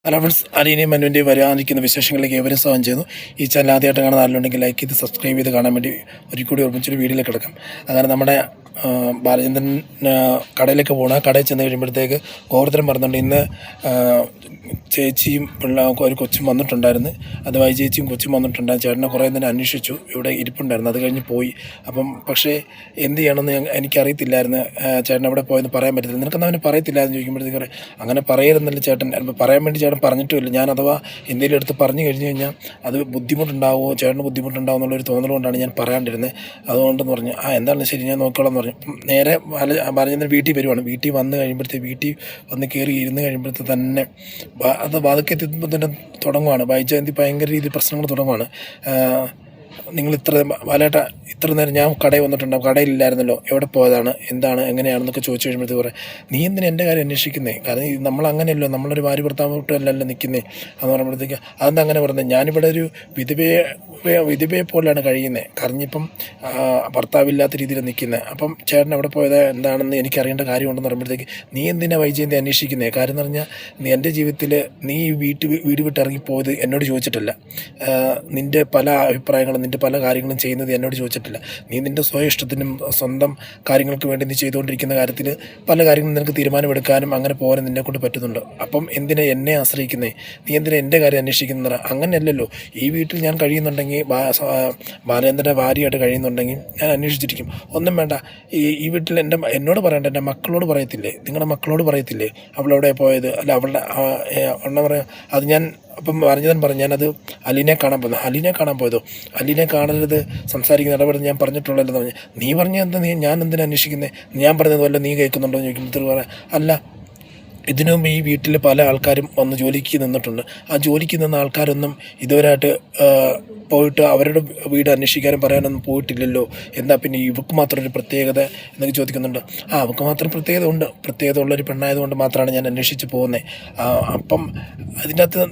Hello friends, അലീനയും മനുവിൻ്റെയും വരാനിരിക്കുന്ന വിശേഷങ്ങളിലേക്ക് ഏവരും സ്വാഗതം ചെയ്യുന്നു. ഈ ചാനൽ ആദ്യമായിട്ട് കാണുന്ന ആളുണ്ടെങ്കിൽ ലൈക്ക് ചെയ്ത് സബ്സ്ക്രൈബ് ചെയ്ത് കാണാൻ വേണ്ടി ഒരിക്കൽ കൂടി ഓർമ്മിച്ചൊരു വീഡിയോയിലേക്ക് കിടക്കാം. അങ്ങനെ നമ്മുടെ ബാലചന്ദ്രൻ കടയിലേക്ക് പോകണം. ആ കടയിൽ ചെന്ന് കഴിയുമ്പോഴത്തേക്ക് ഗോവർദ്ധനം പറഞ്ഞുകൊണ്ട് ഇന്ന് ചേച്ചിയും ഒരു കൊച്ചും വന്നിട്ടുണ്ടായിരുന്നു. അത് ചേച്ചിയും കൊച്ചും വന്നിട്ടുണ്ടായിരുന്നു. ചേട്ടനെ കുറേ നേരം അന്വേഷിച്ചു, ഇവിടെ ഇരിപ്പുണ്ടായിരുന്നു. അത് കഴിഞ്ഞ് പോയി. പക്ഷേ എന്ത് ചെയ്യണമെന്ന് എനിക്കറിയത്തില്ലായിരുന്നു. ചേട്ടൻ എവിടെ പോയെന്ന് പറയാൻ പറ്റത്തില്ല. നിനക്കെന്താ അവന് പറയത്തില്ലാന്ന് ചോദിക്കുമ്പോഴത്തേക്ക് അങ്ങനെ പറയരുന്നല്ല ചേട്ടൻ, പറയാൻ വേണ്ടി ചേട്ടൻ പറഞ്ഞിട്ടുമില്ല. ഞാൻ അഥവാ എന്തെങ്കിലും എടുത്ത് പറഞ്ഞു കഴിഞ്ഞ് കഴിഞ്ഞാൽ അത് ബുദ്ധിമുട്ടുണ്ടാവുമോ, ചേട്ടന് ബുദ്ധിമുട്ടുണ്ടാവും എന്നുള്ളൊരു തോന്നലുകൊണ്ടാണ് ഞാൻ പറയാണ്ടിരുന്നത്. അതുകൊണ്ടെന്ന് പറഞ്ഞു എന്താണ് ശരി, ഞാൻ നോക്കിക്കോളാം എന്ന് പറഞ്ഞു. നേരെ ബാലചന്ദ്രൻ വീട്ടിൽ വരുവാണ്. വീട്ടിൽ വന്ന് കയറി ഇരുന്ന് കഴിയുമ്പോഴത്തെ തന്നെ അത് വാതൊക്കെ എത്തിയപ്പോൾ തന്നെ തുടങ്ങുവാണ്. വൈജയന്തി ഭയങ്കര രീതിയിൽ പ്രശ്നങ്ങൾ തുടങ്ങുവാണ്. നിങ്ങൾ ഇത്ര നേരം ഞാൻ കടയിൽ വന്നിട്ടുണ്ടാവും, കടയിലില്ലായിരുന്നല്ലോ, എവിടെ പോയതാണ്, എന്താണ്, എങ്ങനെയാണെന്നൊക്കെ ചോദിച്ചു കഴിയുമ്പോഴത്തേക്ക് പറയാം, നീ എന്തിനാ എൻ്റെ കാര്യം അന്വേഷിക്കുന്നേ? കാരണം നമ്മൾ അങ്ങനെയല്ലോ, നമ്മളൊരു ഭാര്യ ഭർത്താവോട്ടല്ലല്ലോ നിൽക്കുന്നേ എന്ന് പറയുമ്പോഴത്തേക്ക് അതെന്താ അങ്ങനെ പറഞ്ഞത്? ഞാനിവിടെ ഒരു വിധവയെ പോലെയാണ് കഴിയുന്നത്. കറിഞ്ഞിപ്പം ഭർത്താവില്ലാത്ത രീതിയിൽ നിൽക്കുന്നത്. അപ്പം ചേട്ടൻ എവിടെ പോയത് എന്താണെന്ന് എനിക്കറിയേണ്ട കാര്യമുണ്ടെന്ന് പറയുമ്പോഴത്തേക്ക് നീ എന്തിനാ വൈജയന്തി അന്വേഷിക്കുന്നത്? കാര്യം എന്ന് പറഞ്ഞാൽ നീ എൻ്റെ ജീവിതത്തിൽ നീ വീട് വിട്ടിറങ്ങിപ്പോയത് എന്നോട് ചോദിച്ചിട്ടല്ല. നിൻ്റെ പല അഭിപ്രായങ്ങളും നിൻ്റെ പല കാര്യങ്ങളും ചെയ്യുന്നത് എന്നോട് ചോദിച്ചിട്ടില്ല. നീ നിൻ്റെ സ്വയം ഇഷ്ടത്തിനും സ്വന്തം കാര്യങ്ങൾക്ക് വേണ്ടി നീ ചെയ്തുകൊണ്ടിരിക്കുന്ന കാര്യത്തിൽ പല കാര്യങ്ങളും നിനക്ക് തീരുമാനമെടുക്കാനും അങ്ങനെ പോകാനും നിന്നെക്കൊണ്ട് പറ്റുന്നുണ്ട്. അപ്പം എന്തിനാ എന്നെ ആശ്രയിക്കുന്നേ? നീ എന്തിനാ എൻ്റെ കാര്യം അന്വേഷിക്കുന്നത്? അങ്ങനെയല്ലല്ലോ. ഈ വീട്ടിൽ ഞാൻ കഴിയുന്നുണ്ടെങ്കിൽ, ബാലേന്ദ്രൻ്റെ ഭാര്യയായിട്ട് കഴിയുന്നുണ്ടെങ്കിൽ ഞാൻ അന്വേഷിച്ചിരിക്കും. ഒന്നും വേണ്ട, ഈ വീട്ടിൽ എന്നോട് പറയണ്ട, എൻ്റെ മക്കളോട് പറയത്തില്ലേ? നിങ്ങളുടെ മക്കളോട് പറയത്തില്ലേ അവളെവിടെ പോയത്? അല്ല അവളുടെ പറയാം. അത് ഞാൻ അപ്പം പറഞ്ഞു ഞാനത് അലീനെ കാണാൻ പോയതോ? അലീനെ കാണരുത്, സംസാരിക്കുന്ന ഇടപെടുന്നത് ഞാൻ പറഞ്ഞിട്ടുള്ളതെന്ന് പറഞ്ഞു. നീ പറഞ്ഞ എന്താ? ഞാൻ എന്തിനാ അന്വേഷിക്കുന്നത്? ഞാൻ പറഞ്ഞത് വല്ല നീ കേൾക്കുന്നുണ്ടോ എന്ന് ചോദിക്കുമ്പോൾ പറയാം, അല്ല, ഇതിനു മുമ്പ് ഈ വീട്ടിൽ പല ആൾക്കാരും വന്ന് ജോലിക്ക് നിന്നിട്ടുണ്ട്. ആ ജോലിക്ക് നിന്ന ആൾക്കാരൊന്നും ഇതുവരെയായിട്ട് പോയിട്ട് അവരുടെ വീട് അന്വേഷിക്കാനും പറയാനൊന്നും പോയിട്ടില്ലല്ലോ. എന്താ പിന്നെ ഇവർക്ക് മാത്രം ഒരു പ്രത്യേകത എന്നൊക്കെ ചോദിക്കുന്നുണ്ട്. അവർക്ക് മാത്രം പ്രത്യേകത ഉള്ളൊരു പെണ്ണായതുകൊണ്ട് മാത്രമാണ് ഞാൻ അന്വേഷിച്ച് പോകുന്നത്. അപ്പം അതിൻ്റെ അകത്ത്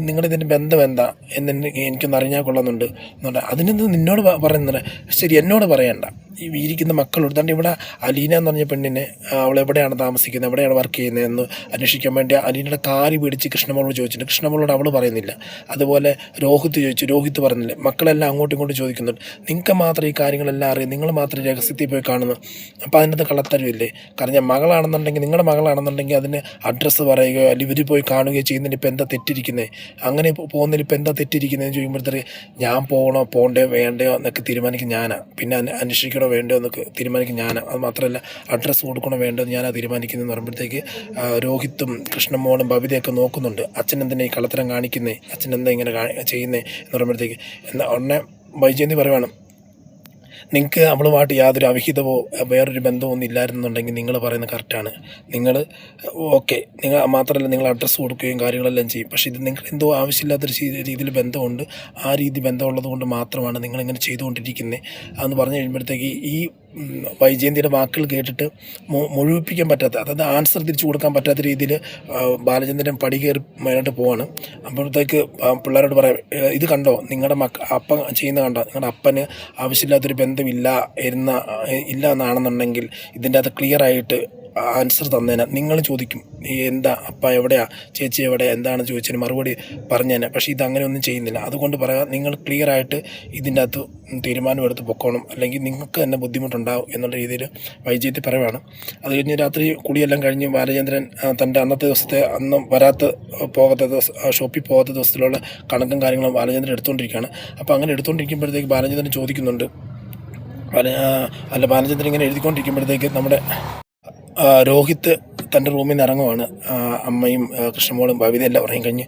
നിങ്ങളിതിൻ്റെ ബന്ധം എന്താ എന്ന് എനിക്കൊന്ന് അറിഞ്ഞാൽ കൊള്ളുന്നുണ്ട് എന്നുണ്ട്. അതിനെന്ത് നിന്നോട് പറയുന്നത്? ശരി, എന്നോട് പറയണ്ട, ഈ ഇരിക്കുന്ന മക്കളോട്. തന്നെ ഇവിടെ അലീന എന്ന് പറഞ്ഞ പെണ്ണിനെ അവളെവിടെയാണ് താമസിക്കുന്നത്, എവിടെയാണ് വർക്ക് ചെയ്യുന്നത് എന്ന് അന്വേഷിക്കാൻ വേണ്ടി അലീനയുടെ കാറി പിടിച്ച് കൃഷ്ണമോളോട് ചോദിച്ചിട്ടുണ്ട്. കൃഷ്ണമോളോട് അവൾ പറയുന്നില്ല. അതുപോലെ രോഹിത്ത് പറഞ്ഞില്ല. മക്കളെല്ലാം അങ്ങോട്ടും ഇങ്ങോട്ടും ചോദിക്കുന്നുണ്ട്. നിങ്ങൾക്ക് മാത്രം ഈ കാര്യങ്ങളെല്ലാം അറിയാം, നിങ്ങൾ മാത്രം രഹസ്യത്തിൽ പോയി കാണുന്നു. അപ്പോൾ അതിനകത്ത് കള്ളത്തരമില്ലേ? കാരണം മകളാണെന്നുണ്ടെങ്കിൽ, നിങ്ങളുടെ മകളാണെന്നുണ്ടെങ്കിൽ അതിന് അഡ്രസ്സ് പറയുകയോ അല്ലെങ്കിൽ ഇവർ പോയി കാണുകയോ ചെയ്യുന്നതിന് ഇപ്പം എന്താ തെറ്റിരിക്കുന്നത്? അങ്ങനെ പോകുന്നതിൽ ഇപ്പം എന്താ തെറ്റിരിക്കുന്നതെന്ന് ചോദിക്കുമ്പോഴത്തേക്ക് ഞാൻ പോകണ്ടോ വേണ്ടയോ എന്നൊക്കെ തീരുമാനിക്കും ഞാനാണ്. പിന്നെ അന്വേഷിക്കണോ വേണ്ടോ എന്നൊക്കെ തീരുമാനിക്കും ഞാനാണ്. അത് മാത്രമല്ല അഡ്രസ്സ് കൊടുക്കണോ വേണ്ടോ എന്ന് ഞാനാണ് തീരുമാനിക്കുന്നതെന്ന് പറയുമ്പോഴത്തേക്ക് രോഹിത്തും കൃഷ്ണമോളും ബബിതയൊക്കെ നോക്കുന്നുണ്ട്. അച്ഛൻ എന്തിനാ ഈ കള്ളത്തരം കാണിക്കുന്നേ? അച്ഛൻ എന്താ ഇങ്ങനെ ചെയ്യുന്നേ എന്ന് പറയുമ്പോഴത്തേക്ക് ഉടനെ വൈജയന്തി പറയുവാണ്, നിങ്ങൾക്ക് അവളുമായിട്ട് യാതൊരു അവിഹിതമോ വേറൊരു ബന്ധമോ ഒന്നും ഇല്ലായിരുന്നുണ്ടെങ്കിൽ നിങ്ങൾ പറയുന്നത് കറക്റ്റാണ്. നിങ്ങൾ നിങ്ങൾ മാത്രമല്ല, നിങ്ങൾ അഡ്രസ്സ് കൊടുക്കുകയും കാര്യങ്ങളെല്ലാം ചെയ്യും. പക്ഷേ ഇത് നിങ്ങൾ എന്തോ ആവശ്യമില്ലാത്തൊരു രീതിയിൽ ബന്ധമുണ്ട്. ആ രീതി ബന്ധമുള്ളത് കൊണ്ട് മാത്രമാണ് നിങ്ങളിങ്ങനെ ചെയ്തുകൊണ്ടിരിക്കുന്നത് എന്ന് പറഞ്ഞു കഴിയുമ്പോഴത്തേക്ക് ഈ വൈജയന്തിയുടെ വാക്കുകൾ കേട്ടിട്ട് മുഴുവിപ്പിക്കാൻ പറ്റാത്ത, അതായത് ആൻസർ തിരിച്ചു കൊടുക്കാൻ പറ്റാത്ത രീതിയിൽ ബാലചന്ദ്രൻ പടി കയറി മേലോട്ട് പോവാണ്. അപ്പോഴത്തേക്ക് പിള്ളേരോട് പറയാം, ഇത് കണ്ടോ, നിങ്ങളുടെ അപ്പൻ ചെയ്യുന്ന കണ്ടോ? നിങ്ങളുടെ അപ്പന് ആവശ്യമില്ലാത്തൊരു ബന്ധമില്ല എന്നാണെന്നുണ്ടെങ്കിൽ ഇതിൻ്റെ അകത്ത് ക്ലിയറായിട്ട് ആൻസർ തന്നേനെ. നിങ്ങൾ ചോദിക്കും, എന്താ അപ്പ എവിടെയാ, ചേച്ചി എവിടെയാ, എന്താണെന്ന് ചോദിച്ചതിന് മറുപടി പറഞ്ഞേനെ. പക്ഷേ ഇതങ്ങനെയൊന്നും ചെയ്യുന്നില്ല. അതുകൊണ്ട് പറയാം, നിങ്ങൾ ക്ലിയറായിട്ട് ഇതിൻ്റെ അകത്ത് തീരുമാനമെടുത്ത് പൊക്കോണം, അല്ലെങ്കിൽ നിങ്ങൾക്ക് തന്നെ ബുദ്ധിമുട്ടുണ്ടാവും എന്നുള്ള രീതിയിൽ വൈജയന്തി പറയുവാണ്. അത് കഴിഞ്ഞ് രാത്രി കുടിയെല്ലാം കഴിഞ്ഞ് ബാലചന്ദ്രൻ തൻ്റെ അന്നത്തെ ദിവസത്തെ ഷോപ്പിൽ പോകാത്ത ദിവസത്തിലുള്ള കണക്കും കാര്യങ്ങളും ബാലചന്ദ്രൻ എടുത്തുകൊണ്ടിരിക്കുകയാണ്. അപ്പോൾ അങ്ങനെ എടുത്തുകൊണ്ടിരിക്കുമ്പോഴത്തേക്ക് ബാലചന്ദ്രൻ ചോദിക്കുന്നുണ്ട്, ബാലചന്ദ്രൻ ഇങ്ങനെ എഴുതിക്കൊണ്ടിരിക്കുമ്പോഴത്തേക്ക് നമ്മുടെ രോഹിത്ത് തൻ്റെ റൂമിൽ നിന്ന് ഇറങ്ങുവാണ്. അമ്മയും കൃഷ്ണമോളും ഭവിതയെല്ലാം ഇറങ്ങിക്കഴിഞ്ഞ്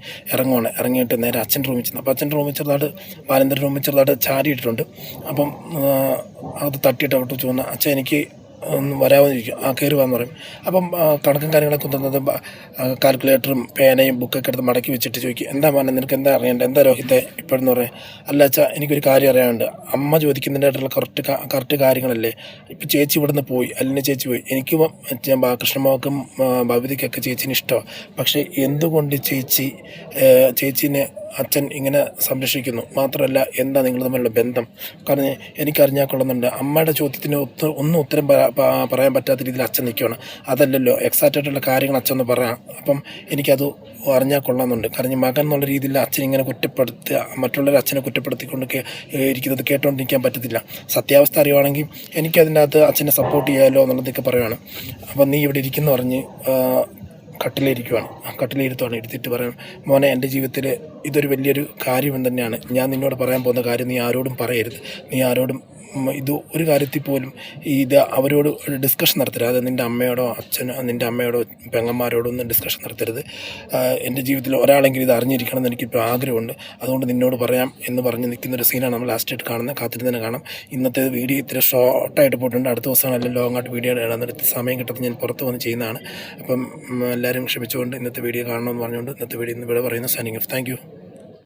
ഇറങ്ങിയിട്ട് നേരെ അച്ഛൻ്റെ റൂമിൽ ചെന്നു. അപ്പോൾ അച്ഛൻ്റെ റൂമിൽ ബാലചന്ദ്രൻ്റെ റൂമിൽ ചെറുതായിട്ട് ചാരിയിട്ടിട്ടുണ്ട്. അപ്പം അത് തട്ടിയിട്ട് അവിടെ ചോദിച്ചു, അച്ഛൻ എനിക്ക് ഒന്ന് വരാമെന്ന് ചോദിക്കും. കയറി വന്ന് പറയും. അപ്പം കണക്കും കാര്യങ്ങളൊക്കെ തന്നത് കാൽക്കുലേറ്ററും പേനയും ബുക്കൊക്കെ എടുത്ത് മടക്കി വെച്ചിട്ട് ചോദിക്കും, എന്താ മോനെ, നിനക്ക് എന്താ അറിയേണ്ടത്? എന്താ രോഹിത്തെ ഇപ്പോഴെന്ന് പറയാം? അല്ല അച്ഛാ, എനിക്കൊരു കാര്യം അറിയാനുണ്ട്. അമ്മ ചോദിക്കുന്നതിൻ്റെതായിട്ടുള്ള കറക്റ്റ് കാര്യങ്ങളല്ലേ. ഇപ്പം ചേച്ചി ഇവിടുന്ന് പോയി, അല്ലെങ്കിൽ ചേച്ചി പോയി. എനിക്ക് കൃഷ്ണമോൾക്കും ഭവിതയ്ക്കൊക്കെ ചേച്ചീനെ ഇഷ്ടമാണ്. പക്ഷേ എന്തുകൊണ്ട് ചേച്ചീനെ അച്ഛൻ ഇങ്ങനെ സംരക്ഷിക്കുന്നു. മാത്രമല്ല എന്താ നിങ്ങൾ തമ്മിലുള്ള ബന്ധം? കാരണം എനിക്കറിഞ്ഞാൽ കൊള്ളുന്നുണ്ട്. അമ്മയുടെ ചോദ്യത്തിന് ഒന്നും ഉത്തരം പറയാൻ പറ്റാത്ത രീതിയിൽ അച്ഛൻ നിൽക്കുകയാണ്. അതല്ലല്ലോ എക്സാക്റ്റ് ആയിട്ടുള്ള കാര്യങ്ങൾ അച്ഛൻ ഒന്ന് പറയാം. അപ്പം എനിക്കത് അറിഞ്ഞാൽ കൊള്ളാമെന്നുണ്ട്. കാരണം മകൻ എന്നുള്ള രീതിയിൽ അച്ഛൻ ഇങ്ങനെ കുറ്റപ്പെടുത്തുക, മറ്റുള്ളവർ അച്ഛനെ കുറ്റപ്പെടുത്തിക്കൊണ്ട് ഇരിക്കുന്നത് കേട്ടോണ്ടിരിക്കാൻ പറ്റത്തില്ല. സത്യാവസ്ഥ അറിയുവാണെങ്കിൽ എനിക്കതിൻ്റെ അകത്ത് അച്ഛനെ സപ്പോർട്ട് ചെയ്യാമല്ലോ എന്നുള്ളതൊക്കെ പറയുവാണ്. അപ്പം നീ ഇവിടെ ഇരിക്കുന്നു പറഞ്ഞ് കട്ടിലിരിക്കുവാണ്. ഇരുത്തിയിട്ട് പറയും, മോനെ എൻ്റെ ജീവിതത്തിൽ ഇതൊരു വലിയൊരു കാര്യം തന്നെയാണ്. ഞാൻ നിന്നോട് പറയാൻ പോകുന്ന കാര്യം നീ ആരോടും പറയരുത്. നീ ആരോടും ഇത് ഒരു കാര്യത്തിൽ പോലും ഇത് അവരോട് ഒരു ഡിസ്കഷൻ നടത്തരുത്. അത് നിൻ്റെ അമ്മയോടോ നിൻ്റെ അമ്മയോടോ പെങ്ങന്മാരോടോ ഒന്നും ഡിസ്കഷൻ നടത്തരുത്. എൻ്റെ ജീവിതത്തിൽ ഒരാളെങ്കിലും ഇത് അറിഞ്ഞിരിക്കണം എന്ന് എനിക്കിപ്പോൾ ആഗ്രഹമുണ്ട്. അതുകൊണ്ട് നിന്നോട് പറയാം എന്ന് പറഞ്ഞ് നിൽക്കുന്നൊരു സീനാണ് നമ്മൾ ലാസ്റ്റായിട്ട് കാണുന്നത്. കാത്തിരുന്ന് കാണാം. ഇന്നത്തെ വീഡിയോ ഇത്തിരി ഷോർട്ടായിട്ട് പോയിട്ടുണ്ട്. അടുത്ത ദിവസങ്ങളെല്ലാം ലോങ്ങായിട്ട് വീഡിയോ ഇടാൻ സമയം കിട്ടുന്നത് ഞാൻ പുറത്ത് വന്ന് ചെയ്യുന്നതാണ്. അപ്പം എല്ലാവരും ക്ഷമിച്ചുകൊണ്ട് ഇന്നത്തെ വീഡിയോ കാണണമെന്ന് പറഞ്ഞുകൊണ്ട് ഇന്നത്തെ വീഡിയോ ഇവിടെ പറയുന്ന സൈനിങ് ഓഫ്. Thank you.